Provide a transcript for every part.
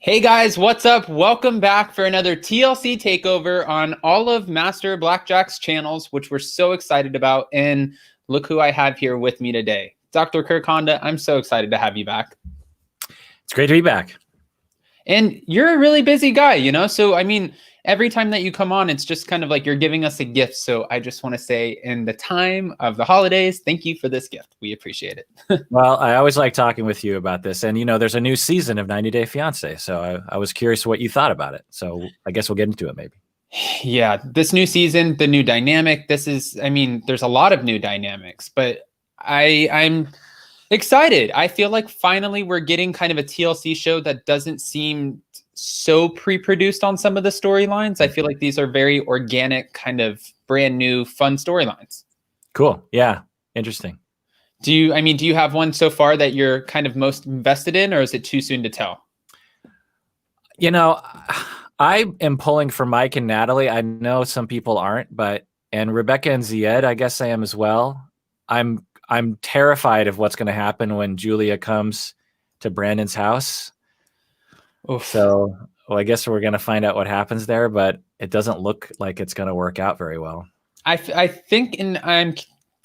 Hey guys, what's up? Welcome back for another TLC takeover on all of Master BlackJack's channels, which we're so excited about. And look who I have here with me today. Dr. Kirk, I'm so excited to have you back. It's great to be back. And you're a really busy guy, So, every time that you come on, it's just kind of like you're giving us a gift. So I just want to say, in the time of the holidays, thank you for this gift. We appreciate it. Well, I always like talking with you about this. And, there's a new season of 90 Day Fiancé. So I was curious what you thought about it. So I guess we'll get into it maybe. Yeah, this new season, the new dynamic, there's a lot of new dynamics, but I'm excited. I feel like finally we're getting kind of a TLC show that doesn't seem so pre-produced on some of the storylines. I feel like these are very organic, kind of brand new, fun storylines. Cool. Yeah. Interesting. Do you have one so far that you're kind of most invested in, or is it too soon to tell? I am pulling for Mike and Natalie. I know some people aren't, and Rebecca and Zied, I guess I am as well. I'm terrified of what's going to happen when Julia comes to Brandon's house. Oof. So I guess we're going to find out what happens there, but it doesn't look like it's going to work out very well. I think, and I'm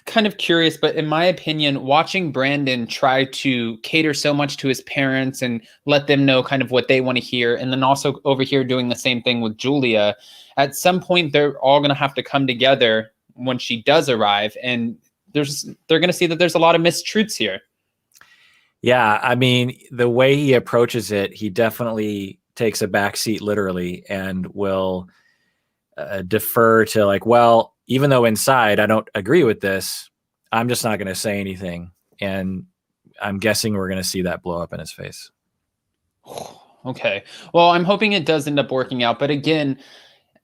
kind of curious, but in my opinion, watching Brandon try to cater so much to his parents and let them know kind of what they want to hear, and then also over here doing the same thing with Julia, at some point they're all going to have to come together when she does arrive, and they're going to see that there's a lot of mistruths here. Yeah, the way he approaches it, he definitely takes a backseat literally and will defer to like, well, even though inside I don't agree with this, I'm just not going to say anything. And I'm guessing we're going to see that blow up in his face. Okay. Well, I'm hoping it does end up working out. But again,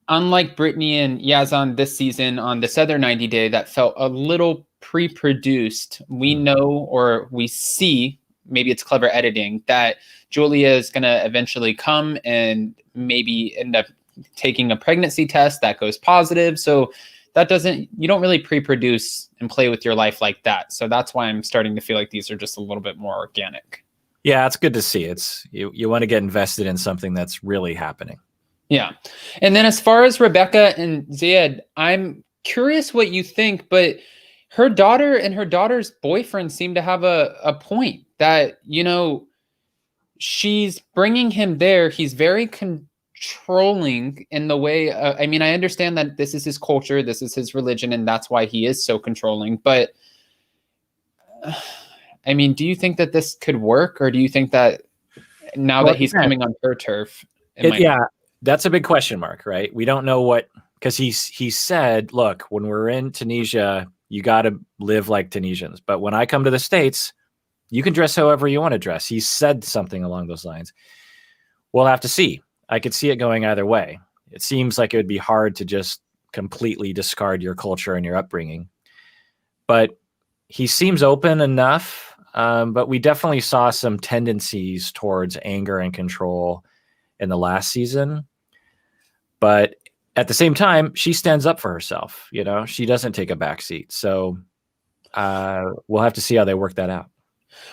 unlike Brittany and Yazan this season on this other 90 Day that felt a little pre-produced, we know, or we see, maybe it's clever editing, that Julia is going to eventually come and maybe end up taking a pregnancy test that goes positive. So you don't really pre-produce and play with your life like that. So that's why I'm starting to feel like these are just a little bit more organic. Yeah, it's good to see. You want to get invested in something that's really happening. Yeah. And then as far as Rebecca and Zied, I'm curious what you think, but her daughter and her daughter's boyfriend seem to have a point that, she's bringing him there. He's very controlling in the way, I understand that this is his culture, this is his religion, and that's why he is so controlling. But do you think that this could work, or do you think that now that he's coming on her turf? That's a big question mark, right? We don't know what, because he said, look, when we're in Tunisia, you got to live like Tunisians. But when I come to the States, you can dress however you want to dress. He said something along those lines. We'll have to see. I could see it going either way. It seems like it would be hard to just completely discard your culture and your upbringing. But he seems open enough. But we definitely saw some tendencies towards anger and control in the last season. But at the same time, she stands up for herself. She doesn't take a backseat. So we'll have to see how they work that out.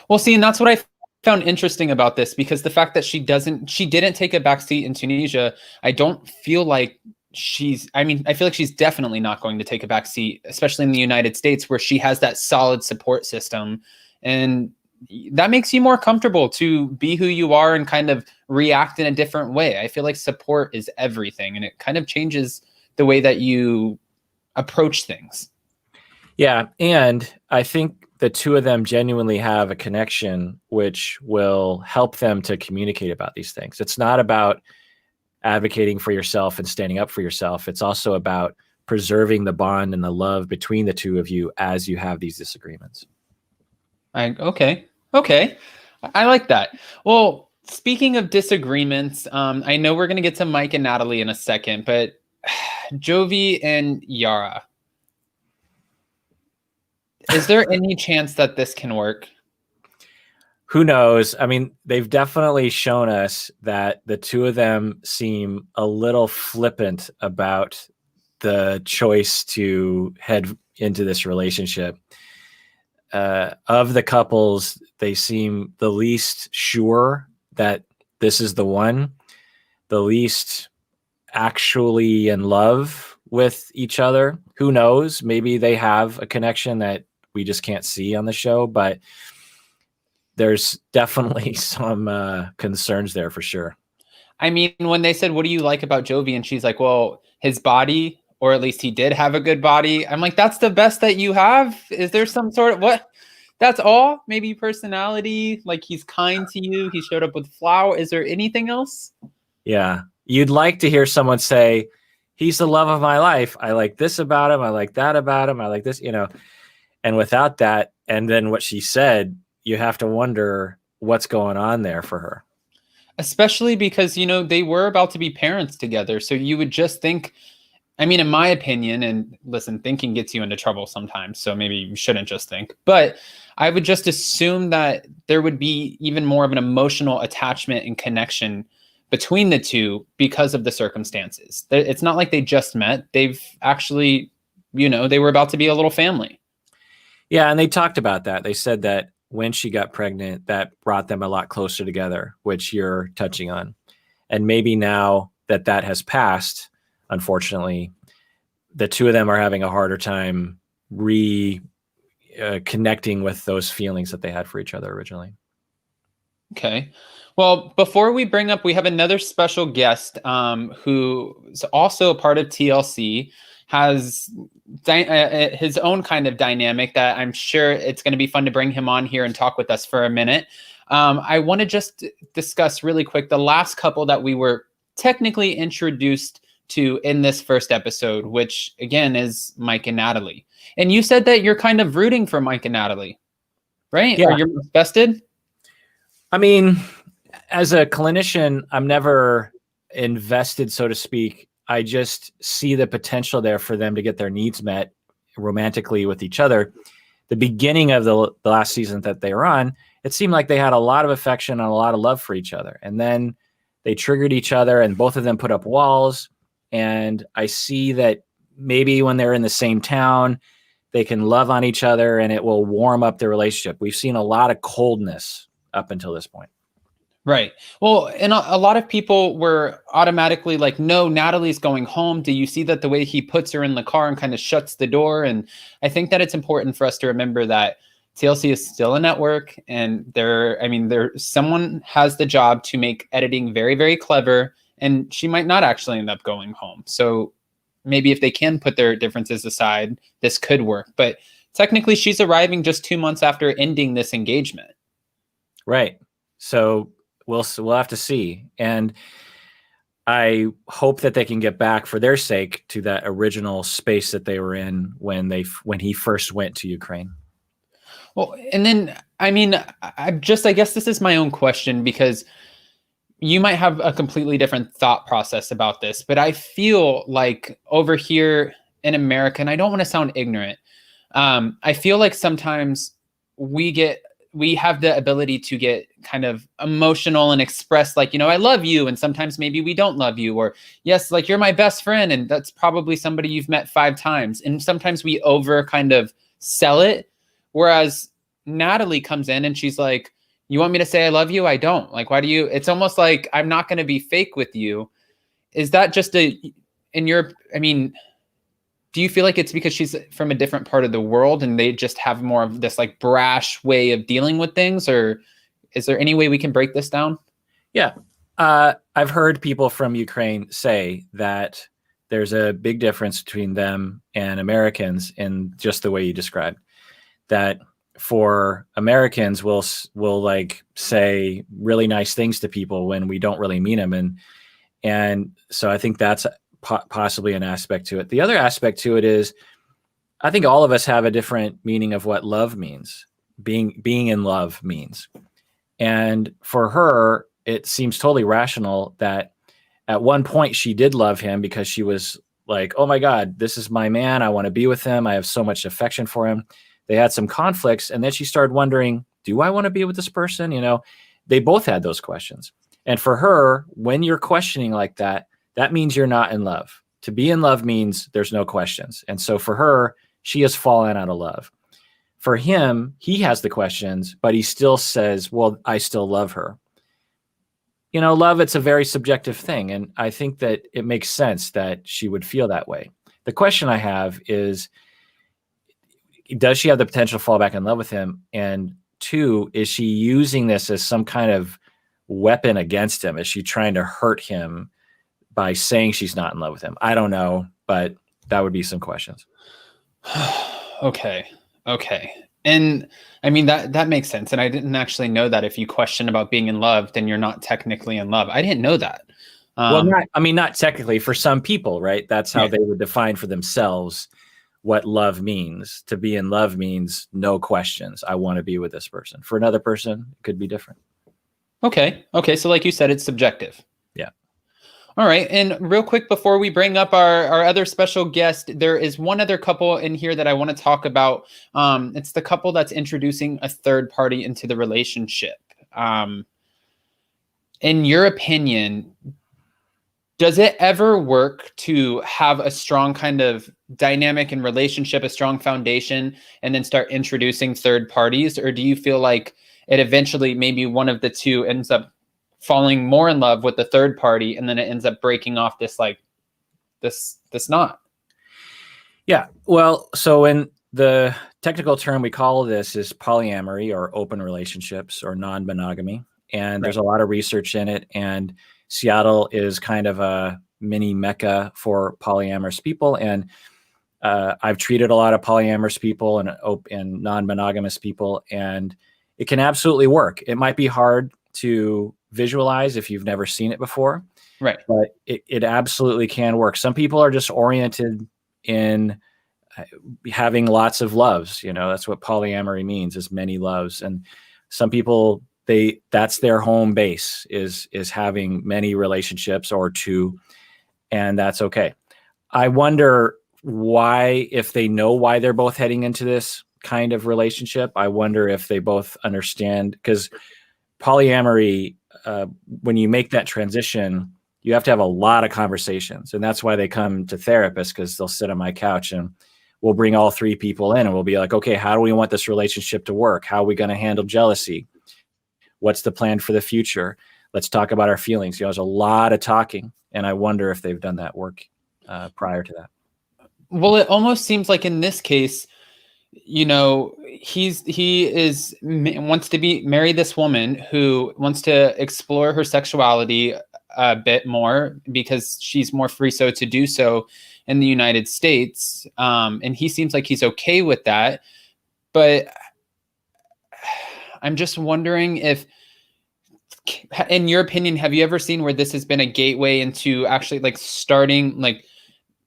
Well, see, and that's what I found interesting about this, because the fact that she didn't take a backseat in Tunisia, I don't feel like I feel like she's definitely not going to take a backseat, especially in the United States, where she has that solid support system. And that makes you more comfortable to be who you are and kind of react in a different way. I feel like support is everything, and it kind of changes the way that you approach things. Yeah, and I think the two of them genuinely have a connection, which will help them to communicate about these things. It's not about advocating for yourself and standing up for yourself. It's also about preserving the bond and the love between the two of you as you have these disagreements. Okay. I like that. Well, speaking of disagreements, I know we're going to get to Mike and Natalie in a second, but Jovi and Yara, is there any chance that this can work? Who knows? They've definitely shown us that the two of them seem a little flippant about the choice to head into this relationship. Of the couples, they seem the least sure that this is the one, the least actually in love with each other. Who knows? Maybe they have a connection that we just can't see on the show, but there's definitely some concerns there for sure. I mean, when they said, "What do you like about Jovi?" and she's like, "Well, his body, or at least he did have a good body." I'm like, "That's the best that you have? Is there some sort of what? That's all? Maybe personality? Like he's kind to you? He showed up with flower? Is there anything else?" Yeah. You'd like to hear someone say, he's the love of my life. I like this about him. I like that about him. I like this, and without that, and then what she said, you have to wonder what's going on there for her. Especially because, they were about to be parents together. So you would just think, I mean, in my opinion, and listen, thinking gets you into trouble sometimes. So maybe you shouldn't just think. But I would just assume that there would be even more of an emotional attachment and connection between the two because of the circumstances. It's not like they just met. They've actually, they were about to be a little family. Yeah. And they talked about that. They said that when she got pregnant, that brought them a lot closer together, which you're touching on. And maybe now that has passed, unfortunately, the two of them are having a harder time connecting with those feelings that they had for each other originally. Okay. Well, before we bring up, we have another special guest who is also a part of TLC, has his own kind of dynamic that I'm sure it's going to be fun to bring him on here and talk with us for a minute. I want to just discuss really quick the last couple that we were technically introduced to in this first episode, which again is Mike and Natalie. And you said that you're kind of rooting for Mike and Natalie, right? Yeah. Or you're vested? I mean, as a clinician, I'm never invested, so to speak. I just see the potential there for them to get their needs met romantically with each other. The beginning of the last season that they were on, it seemed like they had a lot of affection and a lot of love for each other. And then they triggered each other and both of them put up walls. And I see that maybe when they're in the same town, they can love on each other and it will warm up their relationship. We've seen a lot of coldness up until this point. Right. Well, and a lot of people were automatically like, no, Natalie's going home. Do you see that the way he puts her in the car and kind of shuts the door? And I think that it's important for us to remember that TLC is still a network and someone has the job to make editing very, very clever, and she might not actually end up going home. So maybe if they can put their differences aside, this could work. But technically she's arriving just 2 months after ending this engagement. Right. So we'll have to see. And I hope that they can get back for their sake to that original space that they were in when he first went to Ukraine. Well, and then, I guess this is my own question because you might have a completely different thought process about this, but I feel like over here in America, and I don't want to sound ignorant, I feel like sometimes we have the ability to get kind of emotional and express like, I love you. And sometimes maybe we don't love you, or yes, like you're my best friend. And that's probably somebody you've met 5 times. And sometimes we over kind of sell it. Whereas Natalie comes in and she's like, you want me to say I love you? I don't. Like, why do you? It's almost like I'm not going to be fake with you. Is that just do you feel like it's because she's from a different part of the world and they just have more of this like brash way of dealing with things? Or is there any way we can break this down? Yeah. I've heard people from Ukraine say that there's a big difference between them and Americans in just the way you described. That for Americans, we'll like say really nice things to people when we don't really mean them. And so I think that's possibly an aspect to it. The other aspect to it is I think all of us have a different meaning of what love means, being in love means. And for her, it seems totally rational that at one point she did love him because she was like, oh my God, this is my man. I want to be with him. I have so much affection for him. They had some conflicts. And then she started wondering, do I want to be with this person? They both had those questions. And for her, when you're questioning like that, that means you're not in love. To be in love means there's no questions. And so for her, she has fallen out of love. For him, he has the questions, but he still says, well, I still love her. love, it's a very subjective thing. And I think that it makes sense that she would feel that way. The question I have is, does she have the potential to fall back in love with him? And two, is she using this as some kind of weapon against him? Is she trying to hurt him by saying she's not in love with him? I don't know, but that would be some questions. Okay. And I mean, that makes sense. And I didn't actually know that if you question about being in love, then you're not technically in love. I didn't know that. Well, not technically. For some people, right? That's how they would define for themselves what love means. To be in love means no questions. I want to be with this person. For another person, it could be different. Okay. So like you said, it's subjective. Yeah. All right. And real quick, before we bring up our other special guest, there is one other couple in here that I want to talk about. It's the couple that's introducing a third party into the relationship. In your opinion, does it ever work to have a strong kind of dynamic in relationship, a strong foundation, and then start introducing third parties? Or do you feel like it eventually, maybe one of the two ends up falling more in love with the third party, and then it ends up breaking off this knot? Yeah. Well, so in the technical term we call this is polyamory, or open relationships, or non-monogamy. And there's a lot of research in it. And Seattle is kind of a mini mecca for polyamorous people. And I've treated a lot of polyamorous people and non-monogamous people, and it can absolutely work. It might be hard to visualize if you've never seen it before, right? But it absolutely can work. Some people are just oriented in having lots of loves. That's what polyamory means, is many loves. And some people, that's their home base, is having many relationships or two, and that's okay. I wonder why, if they know why they're both heading into this kind of relationship, I wonder if they both understand, because polyamory, when you make that transition, you have to have a lot of conversations. And that's why they come to therapists, because they'll sit on my couch and we'll bring all three people in and we'll be like, okay, how do we want this relationship to work? How are we going to handle jealousy? What's the plan for the future? Let's talk about our feelings. There's a lot of talking. And I wonder if they've done that work prior to that. Well, it almost seems like in this case, he wants to marry this woman who wants to explore her sexuality a bit more, because she's more free to do so in the United States. And he seems like he's okay with that. But I'm just wondering if, in your opinion, have you ever seen where this has been a gateway into actually starting,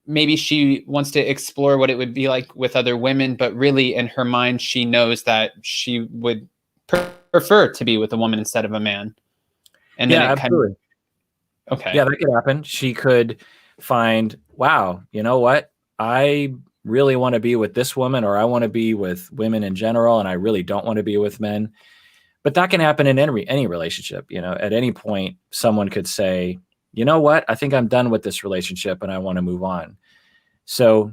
maybe she wants to explore what it would be like with other women, but really in her mind, she knows that she would prefer to be with a woman instead of a man. And then absolutely. Okay. Yeah, that could happen. She could find, wow, you know what? I really want to be with this woman, or I want to be with women in general, and I really don't want to be with men. But that can happen in any relationship. At any point, someone could say, you know what? I think I'm done with this relationship and I want to move on. So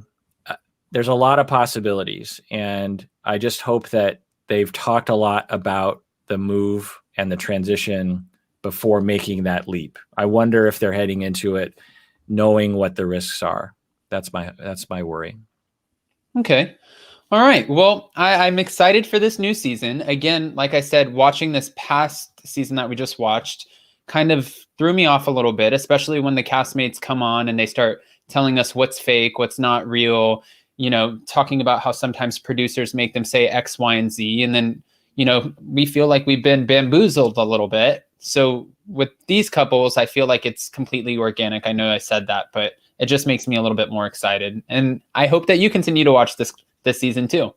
there's a lot of possibilities. And I just hope that they've talked a lot about the move and the transition before making that leap. I wonder if they're heading into it knowing what the risks are. That's my worry. Okay. All right. Well, I'm excited for this new season. Again, like I said, watching this past season that we just watched kind of threw me off a little bit, especially when the castmates come on and they start telling us what's fake, what's not real, talking about how sometimes producers make them say X, Y, and Z. And then, we feel like we've been bamboozled a little bit. So with these couples, I feel like it's completely organic. I know I said that, but it just makes me a little bit more excited. And I hope that you continue to watch this season too.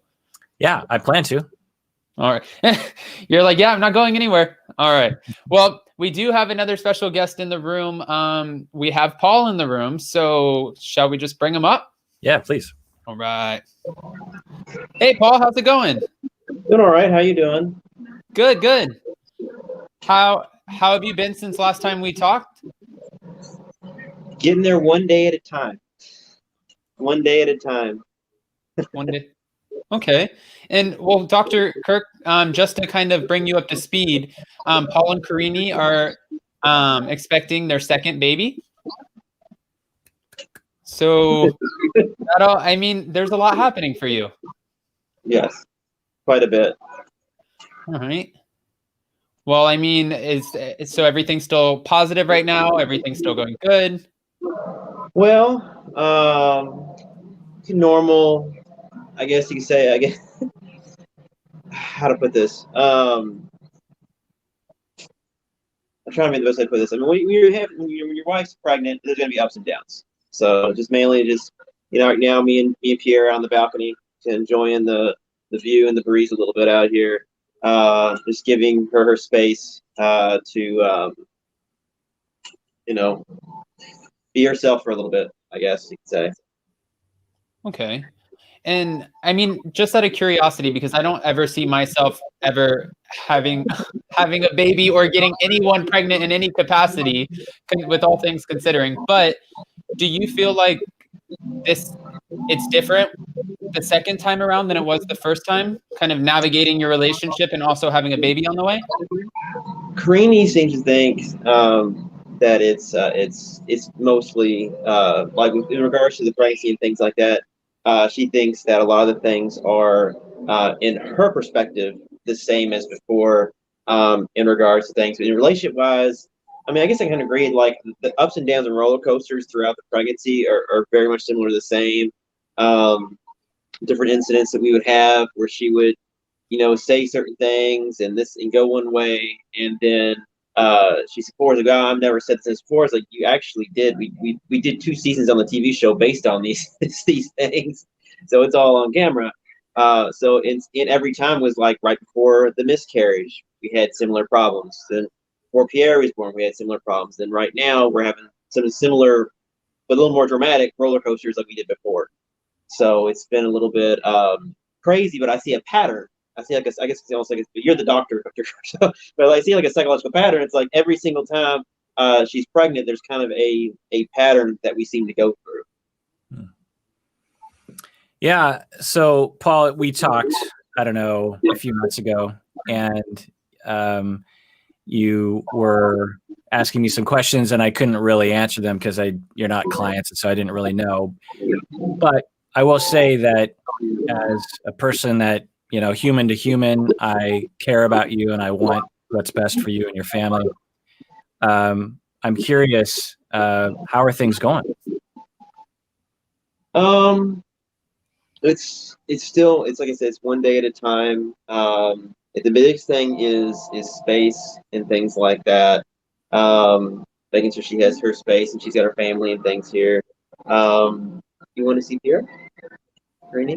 Yeah, I plan to. All right. You're like, yeah, I'm not going anywhere. All right. Well, we do have another special guest in the room. We have Paul in the room. So shall we just bring him up? Yeah, please. All right. Hey, Paul, how's it going? Doing all right. How you doing? Good. How have you been since last time we talked? Getting there one day at a time. One day at a time. One day. Okay. And well, Dr. Kirk, just to kind of bring you up to speed, Paul and Karini are expecting their second baby. So, I mean, there's a lot happening for you. Yes, quite a bit. All right. Well, I mean, so everything's still positive right now? Everything's still going good? Well, normal, I guess you could say. I guess how to put this. I'm trying to make the best way to put this. I mean, when your wife's pregnant, there's going to be ups and downs. So just mainly right now, me and Pierre are on the balcony, enjoying the view and the breeze a little bit out here. Just giving her space to be herself for a little bit, I guess you could say. Okay. And I mean, just out of curiosity, because I don't ever see myself ever having a baby or getting anyone pregnant in any capacity, with all things considering. But do you feel like it's different the second time around than it was the first time, kind of navigating your relationship and also having a baby on the way? Creamy seems to think that it's mostly like in regards to the pregnancy and things like that. She thinks that a lot of the things are, in her perspective, the same as before, in regards to things. But in relationship-wise, I mean, I guess I can agree. Like the ups and downs and roller coasters throughout the pregnancy are very much similar to the same. Different incidents that we would have where she would, say certain things and go one way, and then she supports like, I've never said this before. It's like, you actually did. We did 2 seasons on the TV show based on these things, so it's all on camera. So in every time was like right before the miscarriage, we had similar problems. Then before Pierre was born, we had similar problems. Then right now we're having some similar, but a little more dramatic roller coasters like we did before. So it's been a little bit crazy, but I see a pattern. I see I guess it's almost like you're the doctor, so, but I see like a psychological pattern. It's like every single time she's pregnant, there's kind of a pattern that we seem to go through. Yeah. So Paul, we talked, I don't know, a few months ago, and you were asking me some questions, and I couldn't really answer them because you're not clients, and so I didn't really know. But I will say that as a person that, human to human, I care about you and I want what's best for you and your family. I'm curious, how are things going? It's like I said, it's one day at a time. The biggest thing is space and things like that. Making sure she has her space and she's got her family and things here. You want to see Pierre? Rainy?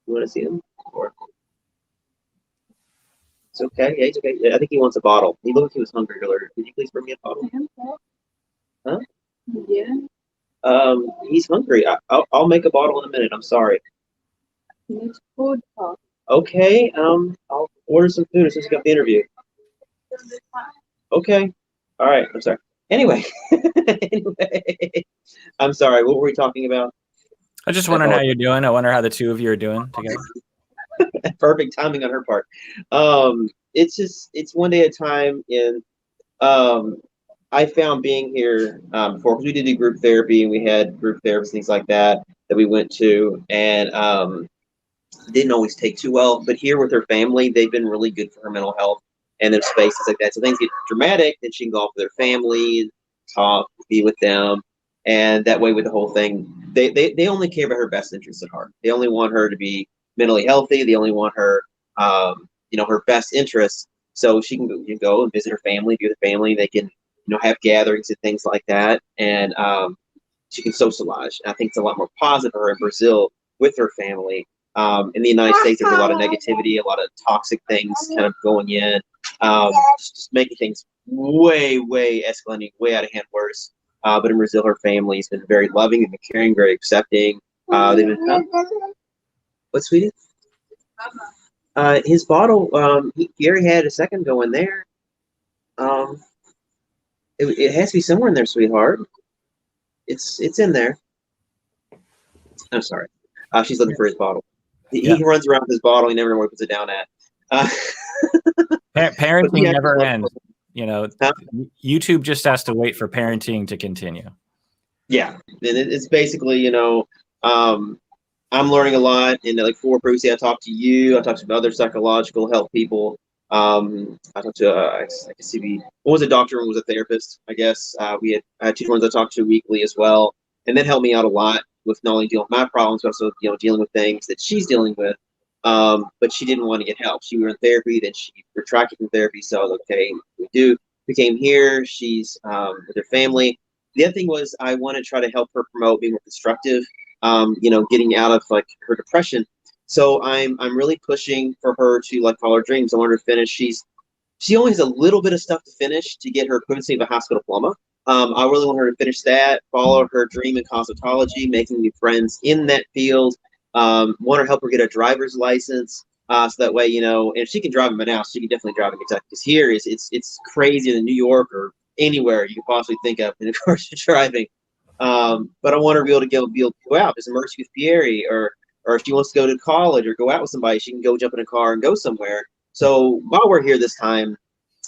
You want to see him? Or it's okay. Yeah, he's okay. Yeah, I think he wants a bottle. He looked like he was hungry earlier. Could you please bring me a bottle? Huh? Yeah. He's hungry. I'll make a bottle in a minute. I'm sorry. It's food talk. Okay. I'll order some food as soon as we got the interview. Okay. All right. I'm sorry. Anyway. I'm sorry. What were we talking about? I just wondering how you're doing. I wonder how the two of you are doing together. Perfect timing on her part. It's one day at a time. And I found being here before, because we did do group therapy and we had group therapists, things like that we went to, and didn't always take too well. But here with her family, they've been really good for her mental health and their spaces like that. So things get dramatic, then she can go off with her family, talk, be with them, and that way with the whole thing, they only care about her best interests at heart. They only want her to be mentally healthy. They only want her, her best interests. So she can go and visit her family, be with her family. They can, have gatherings and things like that, and she can socialize. And I think it's a lot more positive for her in Brazil with her family. In the United States, there's a lot of negativity, a lot of toxic things kind of going in, just making things way escalating, way out of hand worse. But in Brazil, her family's been very loving and caring, very accepting. They've been what, sweetie? His bottle. He already had a second go in there. It has to be somewhere in there, sweetheart. It's in there. I'm sorry. She's looking for his bottle. He runs around with his bottle. He never knows where he puts it down at. Parenting never ends. YouTube just has to wait for parenting to continue. Yeah, and it's basically, I'm learning a lot. And like for previously, I talked to you. I talked to other psychological health people. I talked to I guess one was a doctor and one was a therapist. I guess I had two ones I talked to weekly as well, and that helped me out a lot with not only dealing with my problems, but also dealing with things that she's dealing with. But she didn't want to get help. She was in therapy, then she retracted from therapy. So I was like, okay, we came here. She's with her family. The other thing was I want to try to help her promote being more constructive, getting out of like her depression. So I'm really pushing for her to like follow her dreams. I want her to finish. She only has a little bit of stuff to finish to get her equivalency of a high school diploma. I really want her to finish that, follow her dream in cosmetology, making new friends in that field. Want to help her get a driver's license. So that way, if she can drive them now, she can definitely drive in Kentucky. Because here it's crazier than New York or anywhere you can possibly think of in regards to driving. But I want her to be able to go out, visit Mercy with Pierre, or if she wants to go to college or go out with somebody, she can go jump in a car and go somewhere. So while we're here this time,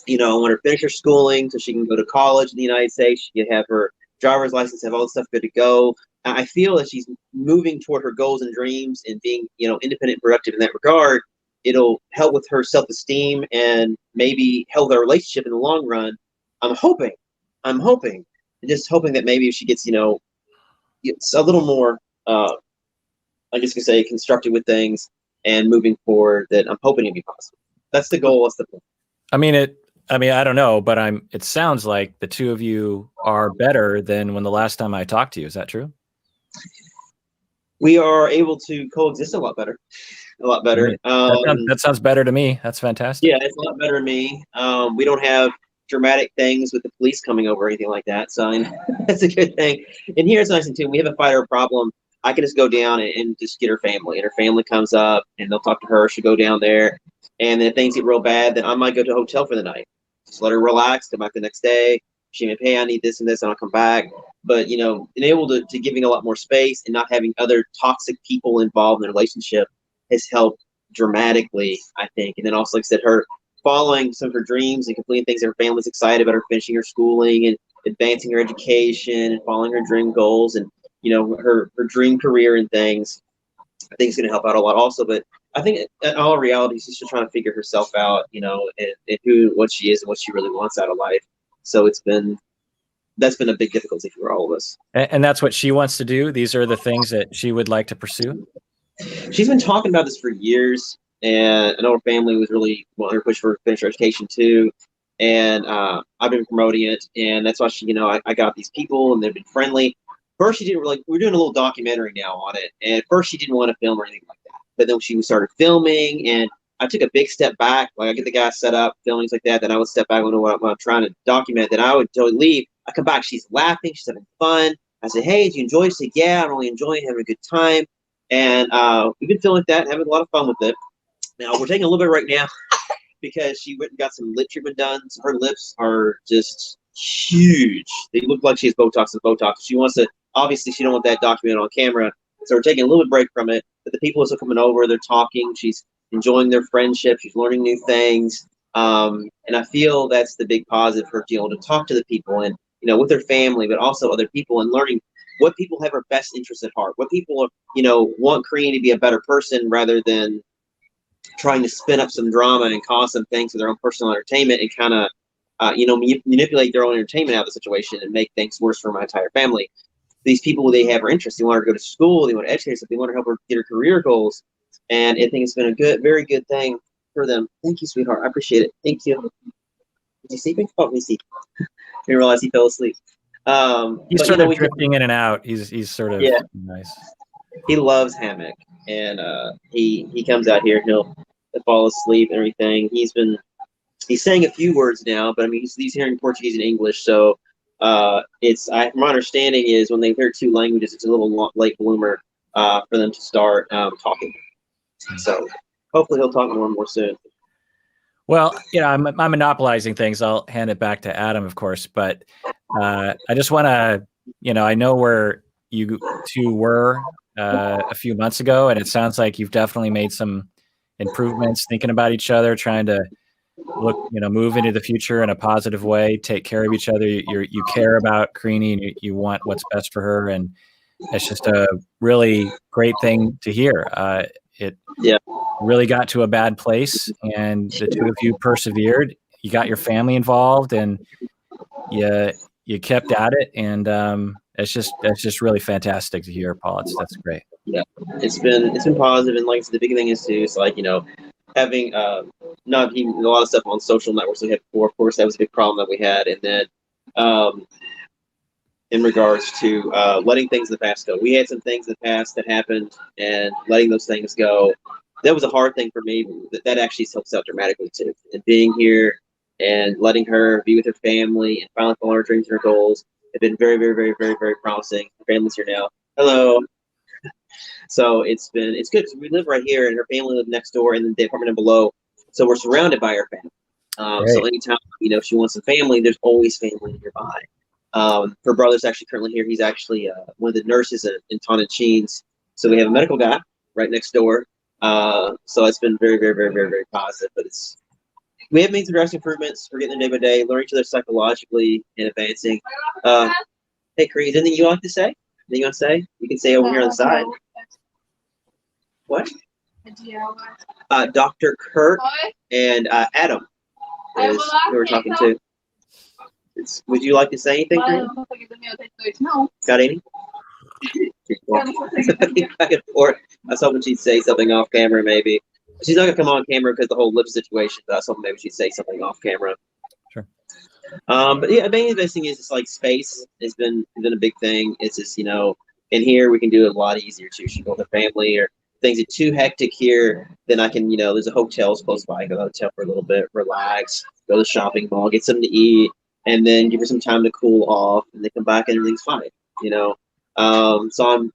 I want her to finish her schooling so she can go to college in the United States. She can have her driver's license, have all the stuff good to go. I feel that she's moving toward her goals and dreams and being, independent and productive in that regard. It'll help with her self-esteem and maybe help their relationship in the long run. I'm hoping, and just hoping that maybe if she gets, it's a little more, I guess you could say, constructive with things and moving forward, that I'm hoping it'll be possible. That's the goal. That's the plan. I don't know, but it sounds like the two of you are better than when the last time I talked to you. Is that true? We are able to coexist a lot better. That sounds better to me. That's fantastic. Yeah, it's a lot better to me. We don't have dramatic things with the police coming over or anything like that. So that's a good thing. And here's a nice thing too. We have a fight or a problem. I can just go down and just get her family, and her family comes up and they'll talk to her. She'll go down there, and then if things get real bad, then I might go to a hotel for the night. Just let her relax, come back the next day. She may pay, I need this and this, and I'll come back. But, being able to giving a lot more space and not having other toxic people involved in the relationship has helped dramatically, I think. And then also, like I said, her following some of her dreams and completing things that her family's excited about, her finishing her schooling and advancing her education and following her dream goals and, her dream career and things, I think it's going to help out a lot also. But I think in all reality, she's just trying to figure herself out, and what she is and what she really wants out of life. So that's been a big difficulty for all of us. And that's what she wants to do. These are the things that she would like to pursue. She's been talking about this for years, and I know her family was really wanting her to push for finish her education too. And I've been promoting it, and that's why she, I got these people, and they've been friendly. First, she didn't really. We're doing a little documentary now on it, and at first she didn't want to film or anything like that. But then she started filming, and I took a big step back. Like I get the guy set up, filmings like that. Then I would step back when I'm trying to document. Then I would totally leave. I come back, she's laughing, she's having fun. I said, "Hey, did you enjoy it?" She said, "Yeah, I'm really enjoying it, having a good time." And we've been filming that, having a lot of fun with it. Now we're taking a little bit right now because she went and got some lip treatment done. So her lips are just huge. They look like she has Botox and Botox. She wants to. Obviously, she don't want that documented on camera, so we're taking a little bit break from it. But the people are still coming over, they're talking. She's enjoying their friendship. She's learning new things, and I feel that's the big positive for her to be able to talk to the people and with their family, but also other people, and learning what people have her best interests at heart. What people want Korean to be a better person rather than trying to spin up some drama and cause some things for their own personal entertainment and kind of manipulate their own entertainment out of the situation and make things worse for my entire family. These people, they have her interests. They want her to go to school. They want to educate herself. They want to help her get her career goals. And I think it's been a very good thing for them. Thank you, sweetheart. I appreciate it. Thank you. Is he sleeping? Oh, we see. I didn't realize he fell asleep. He's sort of drifting in and out. He's sort of nice. He loves hammock, and he comes out here and he'll fall asleep and everything. He's saying a few words now, but I mean he's hearing Portuguese and English, so my understanding is when they hear two languages, it's a little late bloomer for them to start talking. So hopefully he'll talk more and more soon. Well, I'm monopolizing things. I'll hand it back to Adam, of course, but I just want to, I know where you two were a few months ago, and it sounds like you've definitely made some improvements, thinking about each other, trying to move into the future in a positive way, take care of each other. You care about Karini, and you want what's best for her. And it's just a really great thing to hear. It really got to a bad place, and the two of you persevered. You got your family involved, and you kept at it. And that's just really fantastic to hear, Paul. That's great. Yeah, it's been positive, and like I said, the big thing is too, it's like, having not even a lot of stuff on social networks we had before. Of course, that was a big problem that we had, and then in regards to letting things in the past go, we had some things in the past that happened, and letting those things go. That was a hard thing for me. That actually helps out dramatically too. And being here and letting her be with her family and finally follow her dreams and her goals have been very, very, very, very, very promising. Her family's here now. Hello. So it's good because we live right here, and her family live next door, and then the apartment below. So we're surrounded by her family. So anytime she wants some family, there's always family nearby. Her brother's actually currently here. He's actually one of the nurses in Tonachines. So we have a medical guy right next door. So it's been very, very, very, very, very positive. But we have made some drastic improvements. We're getting there day by day, learning each other psychologically and advancing. Hey, Kareem, is anything you want to say? Anything you want to say? You can say over here on the side. What? Dr. Kirk and Adam is who we're talking to. Would you like to say anything, Kareem? Got any? Back and forth. I was hoping she'd say something off camera, maybe. She's not gonna come on camera because the whole lip situation. But I was hoping maybe she'd say something off camera. Sure. But yeah, the main thing is just like space has been a big thing. It's just in here we can do it a lot easier too. She can go with her family, or things are too hectic here, then I can there's a hotel close by. Go to the hotel for a little bit, relax, go to the shopping mall, get something to eat, and then give her some time to cool off, and then come back and everything's fine. So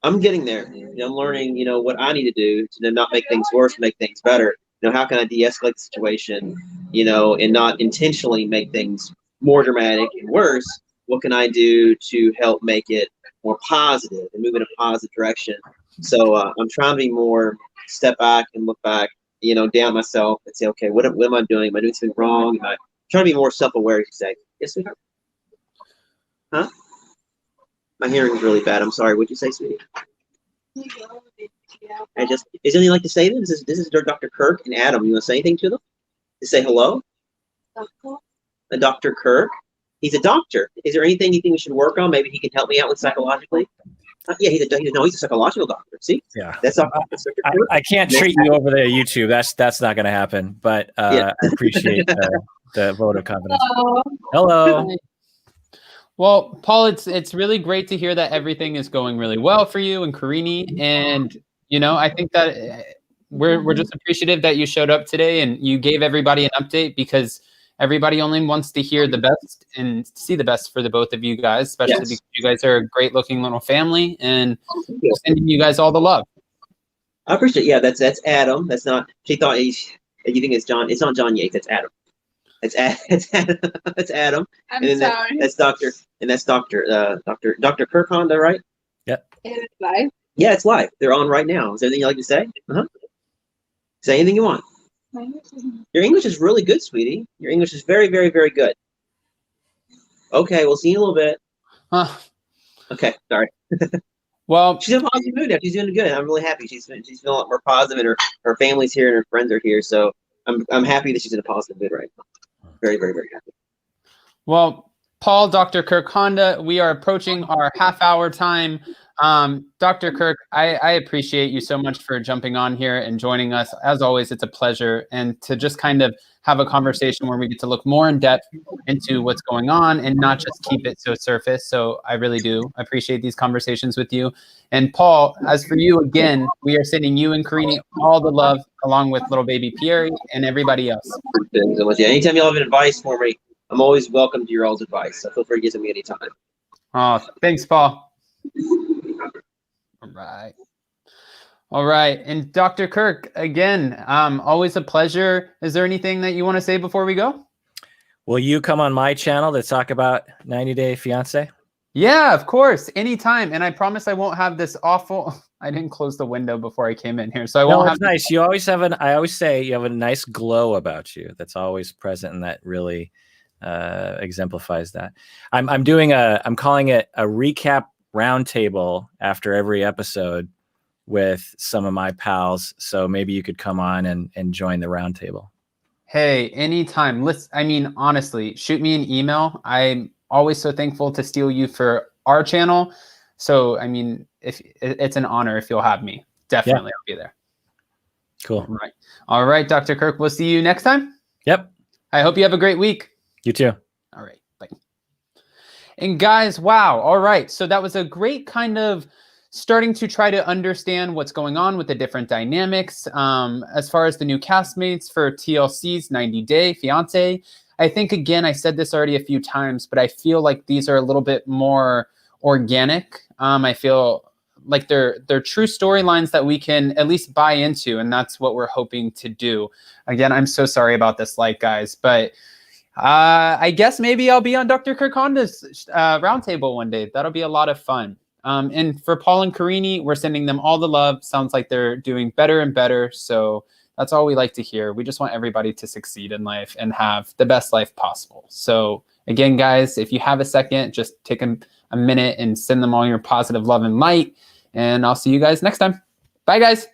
I'm getting there. I'm learning, what I need to do to not make things worse, make things better. How can I de-escalate the situation, and not intentionally make things more dramatic and worse? What can I do to help make it more positive and move in a positive direction? So I'm trying to be more step back and look back, down myself and say, okay, what am I doing? Am I doing something wrong? Am I trying to be more self-aware? You say, yes, sweetheart. Huh? My hearing is really bad. I'm sorry. What'd you say, sweetie? Is there anything you'd like to say? This is Dr. Kirk and Adam. You want to say anything to them? To say hello? Dr. Kirk. He's a doctor. Is there anything you think we should work on? Maybe he can help me out with psychologically. Yeah, he's a psychological doctor. See? Yeah. That's I can't treat you over there, YouTube. That's not going to happen. But I appreciate the vote of confidence. Hello. Well, Paul, it's really great to hear that everything is going really well for you and Karini. And I think that we're just appreciative that you showed up today and you gave everybody an update, because everybody only wants to hear the best and see the best for the both of you guys, especially because you guys are a great looking little family, and sending you guys all the love. I appreciate it. Yeah, that's Adam. That's not, she thought you think it's John. It's not John Yates, that's Adam. That's Adam. That's Adam. I'm and then sorry. That's Dr. Kirk Honda, right? Yep. It is live. Yeah, it's live. They're on right now. Is there anything you'd like to say? Say anything you want. Your English is really good, sweetie. Your English is very, very, very good. Okay, we'll see you in a little bit. Okay, sorry. Well, she's in a positive mood now. She's doing good. I'm really happy. She's feeling a lot more positive, and her family's here and her friends are here. So I'm happy that she's in a positive mood right now. Very, very, very happy. Well, Paul, Dr. Kirk Honda, we are approaching our half-hour time. Dr. Kirk, I appreciate you so much for jumping on here and joining us. As always, it's a pleasure. And to just kind of have a conversation where we get to look more in depth into what's going on and not just keep it so surface. So I really do appreciate these conversations with you. And Paul, as for you, again, we are sending you and Karini all the love, along with little baby Pierre and everybody else. Anytime you have advice for me, I'm always welcome to your all's advice. So feel free to give it to me anytime. Oh, thanks, Paul. All right. And Dr. Kirk, again, always a pleasure. Is there anything that you want to say before we go? Will you come on my channel to talk about 90 Day Fiancé? Yeah, of course. Anytime. And I promise I won't have this awful. I didn't close the window before I came in here. So I No, won't it's have. nice. You always have I always say you have a nice glow about you that's always present, and that really exemplifies that. I'm calling it a recap roundtable after every episode with some of my pals. So maybe you could come on and join the roundtable. Hey, anytime. Listen, I mean, honestly, shoot me an email. I'm always so thankful to steal you for our channel. So, I mean, if it's an honor if you'll have me, definitely I'll be there. Cool. All right, Dr. Kirk, we'll see you next time. Yep. I hope you have a great week. You too. All right. Bye. And guys, wow. All right. So that was a great kind of starting to try to understand what's going on with the different dynamics. As far as the new castmates for TLC's 90 Day Fiancé, I think, again, I said this already a few times, but I feel like these are a little bit more organic. I feel like they're true storylines that we can at least buy into, and that's what we're hoping to do. Again, I'm so sorry about this, guys, but I guess maybe I'll be on Dr. Kirk Honda's roundtable one day. That'll be a lot of fun. And for Paul and Karini, we're sending them all the love. Sounds like they're doing better and better. So that's all we like to hear. We just want everybody to succeed in life and have the best life possible. So again, guys, if you have a second, just take a minute and send them all your positive love and light. And I'll see you guys next time. Bye, guys.